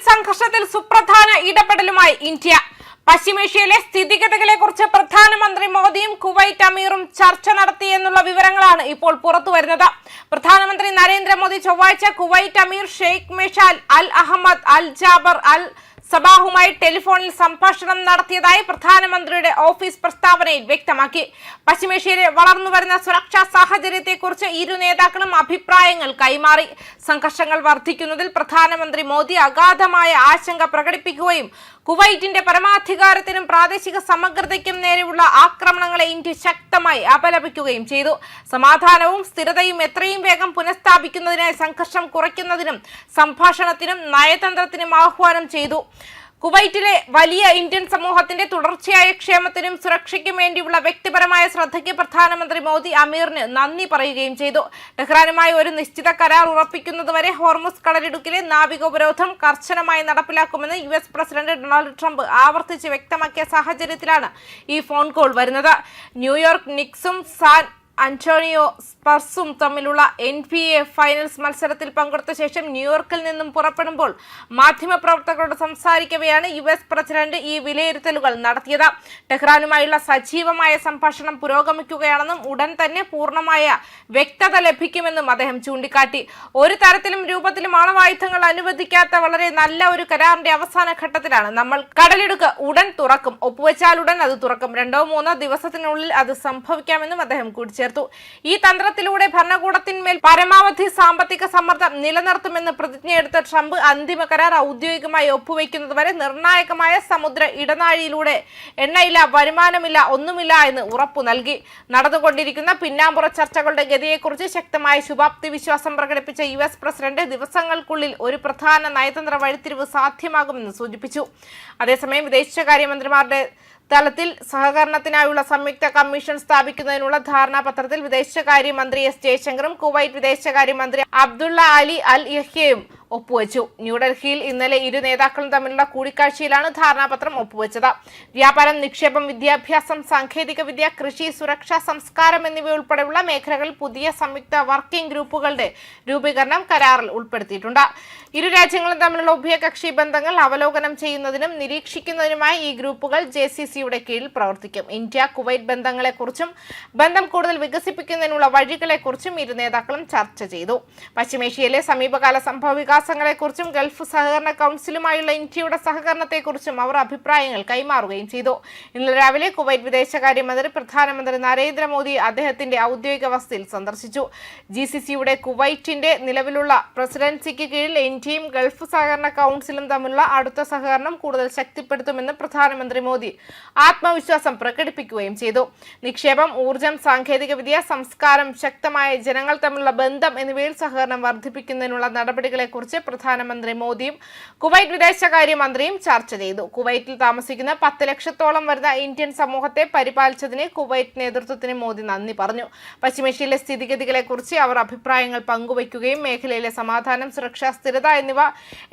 സംഘർഷത്തിൽ സുപ്രധാന ഇടപെടലുമായി ഇന്ത്യ. പശ്ചിമേഷ്യയിലെ സ്ഥിതിഗതികളെക്കുറിച്ച് പ്രധാനമന്ത്രി മോദിയും കുവൈറ്റ് അമീറും ചർച്ച നടത്തിയെന്നുള്ള വിവരങ്ങളാണ് ഇപ്പോൾ പുറത്തുവരുന്നത്. പ്രധാനമന്ത്രി നരേന്ദ്രമോദി ചൊവ്വാഴ്ച കുവൈറ്റ് അമീർ ഷെയ്ഖ് മെഷാൽ അൽ അഹമ്മദ് അൽ ജാബർ അൽ സബാഹുമായി ടെലിഫോണിൽ സംഭാഷണം നടത്തിയതായി പ്രധാനമന്ത്രിയുടെ ഓഫീസ് പ്രസ്താവനയിൽ വ്യക്തമാക്കി. പശ്ചിമേഷ്യയിലെ വളർന്നുവരുന്ന സുരക്ഷാ സാഹചര്യത്തെക്കുറിച്ച് ഇരു നേതാക്കളും അഭിപ്രായങ്ങൾ കൈമാറി. സംഘർഷങ്ങൾ വർദ്ധിക്കുന്നതിൽ പ്രധാനമന്ത്രി മോദി അഗാധമായ ആശങ്ക പ്രകടിപ്പിക്കുകയും കുവൈറ്റിന്റെ പരമാധികാരത്തിനും പ്രാദേശിക സമഗ്രതയ്ക്കും നേരെയുള്ള ആക്രമണങ്ങളെ ഇന്ത്യ ശക്തമായി അപലപിക്കുകയും ചെയ്തു. സമാധാനവും സ്ഥിരതയും എത്രയും വേഗം പുനഃസ്ഥാപിക്കുന്നതിനായി സംഘർഷം കുറയ്ക്കുന്നതിനും സംഭാഷണത്തിനും നയതന്ത്രത്തിനും ആഹ്വാനം ചെയ്തു. കുവൈറ്റിലെ വലിയ ഇന്ത്യൻ സമൂഹത്തിന്റെ തുടർച്ചയായ ക്ഷേമത്തിനും സുരക്ഷയ്ക്കും വേണ്ടിയുള്ള വ്യക്തിപരമായ ശ്രദ്ധയ്ക്ക് പ്രധാനമന്ത്രി മോദി അമീറിന് നന്ദി പറയുകയും ചെയ്തു. ടെഹ്റാനുമായി ഒരു നിശ്ചിത കരാർ ഉറപ്പിക്കുന്നതുവരെ ഹോർമുസ് കടലിടുക്കിലെ നാവിക ഉപരോധം കർശനമായി നടപ്പിലാക്കുമെന്ന് US പ്രസിഡന്റ് ഡൊണാൾഡ് ട്രംപ് ആവർത്തിച്ച് വ്യക്തമാക്കിയ സാഹചര്യത്തിലാണ് ഈ ഫോൺ കോൾ വരുന്നത്. ന്യൂയോർക്ക് നിക്സും സാൻ അന്റോണിയോ സ്പർസും തമ്മിലുള്ള NBA ഫൈനൽസ് മത്സരത്തിൽ പങ്കെടുത്ത ശേഷം ന്യൂയോർക്കിൽ നിന്നും പുറപ്പെടുമ്പോൾ മാധ്യമപ്രവർത്തകരോട് സംസാരിക്കവെയാണ് US പ്രസിഡന്റ് ഈ വിലയിരുത്തലുകൾ നടത്തിയത്. ടെഹ്റാനുമായുള്ള സജീവമായ സംഭാഷണം പുരോഗമിക്കുകയാണെന്നും ഉടൻ തന്നെ പൂർണ്ണമായ വ്യക്തത ലഭിക്കുമെന്നും അദ്ദേഹം ചൂണ്ടിക്കാട്ടി. ഒരു തരത്തിലും രൂപത്തിലും ആണവായുധങ്ങൾ അനുവദിക്കാത്ത വളരെ നല്ല ഒരു കരാറിന്റെ അവസാന ഘട്ടത്തിലാണ് നമ്മൾ. കടലിടുക്ക് ഉടൻ തുറക്കും, ഒപ്പുവെച്ചാലുടൻ അത് തുറക്കും. 2-3 ദിവസത്തിനുള്ളിൽ അത് സംഭവിക്കാമെന്നും അദ്ദേഹം കൂട്ടിച്ചേർത്തു. ഈ തന്ത്രത്തിലൂടെ ഭരണകൂടത്തിന്മേൽ പരമാവധി സാമ്പത്തിക സമ്മർദ്ദം നിലനിർത്തുമെന്ന് പ്രതിജ്ഞയെടുത്ത ട്രംപ് അന്തിമ കരാർ ഔദ്യോഗികമായി ഒപ്പുവെക്കുന്നതുവരെ നിർണായകമായ സമുദ്ര ഇടനാഴിയിലൂടെ എണ്ണയില്ല, വരുമാനമില്ല, ഒന്നുമില്ല എന്ന് ഉറപ്പു നൽകി. നടന്നുകൊണ്ടിരിക്കുന്ന പിന്നാമ്പുറ ചർച്ചകളുടെ ഗതിയെക്കുറിച്ച് ശക്തമായ ശുഭാപ്തി വിശ്വാസം പ്രകടിപ്പിച്ച US പ്രസിഡന്റ് ദിവസങ്ങൾക്കുള്ളിൽ ഒരു പ്രധാന നയതന്ത്ര വഴിത്തിരിവ് സാധ്യമാകുമെന്ന് സൂചിപ്പിച്ചു. അതേസമയം വിദേശകാര്യമന്ത്രിമാരുടെ തലത്തിൽ സഹകരണത്തിനായുള്ള സംയുക്ത കമ്മീഷൻ സ്ഥാപിക്കുന്നതിനുള്ള ധാരണാപത്രത്തിൽ വിദേശകാര്യമന്ത്രി S ജയശങ്കറും കുവൈറ്റ് വിദേശകാര്യമന്ത്രി അബ്ദുള്ള അലി അൽ യഹ്യയും ഒപ്പുവെച്ചു. ന്യൂഡൽഹിയിൽ ഇന്നലെ ഇരു നേതാക്കളും തമ്മിലുള്ള കൂടിക്കാഴ്ചയിലാണ് ധാരണാപത്രം ഒപ്പുവെച്ചത്. വ്യാപാരം, നിക്ഷേപം, വിദ്യാഭ്യാസം, സാങ്കേതിക വിദ്യ, കൃഷി, സുരക്ഷ, സംസ്കാരം എന്നിവയുൾപ്പെടെയുള്ള മേഖലകളിൽ പുതിയ സംയുക്ത വർക്കിംഗ് ഗ്രൂപ്പുകളുടെ രൂപീകരണം കരാറിൽ ഉൾപ്പെടുത്തിയിട്ടുണ്ട്. ഇരു രാജ്യങ്ങളും തമ്മിലുള്ള ഉഭയകക്ഷി ബന്ധങ്ങൾ അവലോകനം ചെയ്യുന്നതിനും നിരീക്ഷിക്കുന്നതിനുമായി ഈ ഗ്രൂപ്പുകൾ JCCയുടെ കീഴിൽ പ്രവർത്തിക്കും. ഇന്ത്യ കുവൈറ്റ് ബന്ധങ്ങളെക്കുറിച്ചും ബന്ധം കൂടുതൽ വികസിപ്പിക്കുന്നതിനുള്ള വഴികളെക്കുറിച്ചും ഇരു നേതാക്കളും ചർച്ച ചെയ്തു. പശ്ചിമേഷ്യയിലെ സമീപകാല സംഭവവികാസങ്ങളെക്കുറിച്ചും ഗൾഫ് സഹകരണ കൗൺസിലുമായുള്ള ഇന്ത്യയുടെ സഹകരണത്തെക്കുറിച്ചും അവർ അഭിപ്രായങ്ങൾ കൈമാറുകയും ചെയ്തു. ഇന്നലെ രാവിലെ കുവൈറ്റ് വിദേശകാര്യമന്ത്രി പ്രധാനമന്ത്രി നരേന്ദ്രമോദി അദ്ദേഹത്തിന്റെ ഔദ്യോഗിക വസതിയിൽ സന്ദർശിച്ചു. GCCയുടെ കുവൈറ്റിന്റെ നിലവിലുള്ള പ്രസിഡൻസിക്ക് കീഴിൽ ഇന്ത്യയും ഗൾഫ് സഹകരണ കൗൺസിലും തമ്മിലുള്ള അടുത്ത സഹകരണം കൂടുതൽ ശക്തിപ്പെടുത്തുമെന്ന് പ്രധാനമന്ത്രി മോദി ആത്മവിശ്വാസം പ്രകടിപ്പിക്കുകയും ചെയ്തു. നിക്ഷേപം, ഊർജ്ജം, സാങ്കേതികവിദ്യ, സംസ്കാരം, ശക്തമായ ജനങ്ങൾ തമ്മിലുള്ള ബന്ധം എന്നിവയിൽ സഹകരണം വർദ്ധിപ്പിക്കുന്നതിനുള്ള നടപടികളെക്കുറിച്ച് പ്രധാനമന്ത്രി മോദിയും കുവൈറ്റ് വിദേശകാര്യമന്ത്രിയും ചർച്ച ചെയ്തു. കുവൈറ്റിൽ താമസിക്കുന്ന 10 ലക്ഷത്തോളം വരുന്ന ഇന്ത്യൻ സമൂഹത്തെ പരിപാലിച്ചതിന് കുവൈറ്റ് നേതൃത്വത്തിന് മോദി നന്ദി പറഞ്ഞു. പശ്ചിമേഷ്യയിലെ സ്ഥിതിഗതികളെക്കുറിച്ച് അവർ അഭിപ്രായങ്ങൾ പങ്കുവയ്ക്കുകയും മേഖലയിലെ സമാധാനം, സുരക്ഷ, സ്ഥിരത എന്നിവ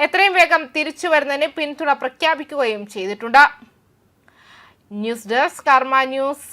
എത്രയും വേഗം തിരിച്ചുവരുന്നതിന് പിന്തുണ പ്രഖ്യാപിക്കുകയും ചെയ്തിട്ടുണ്ട്. ന്യൂസ് ഡെസ്ക് കർമ്മ ന്യൂസ്.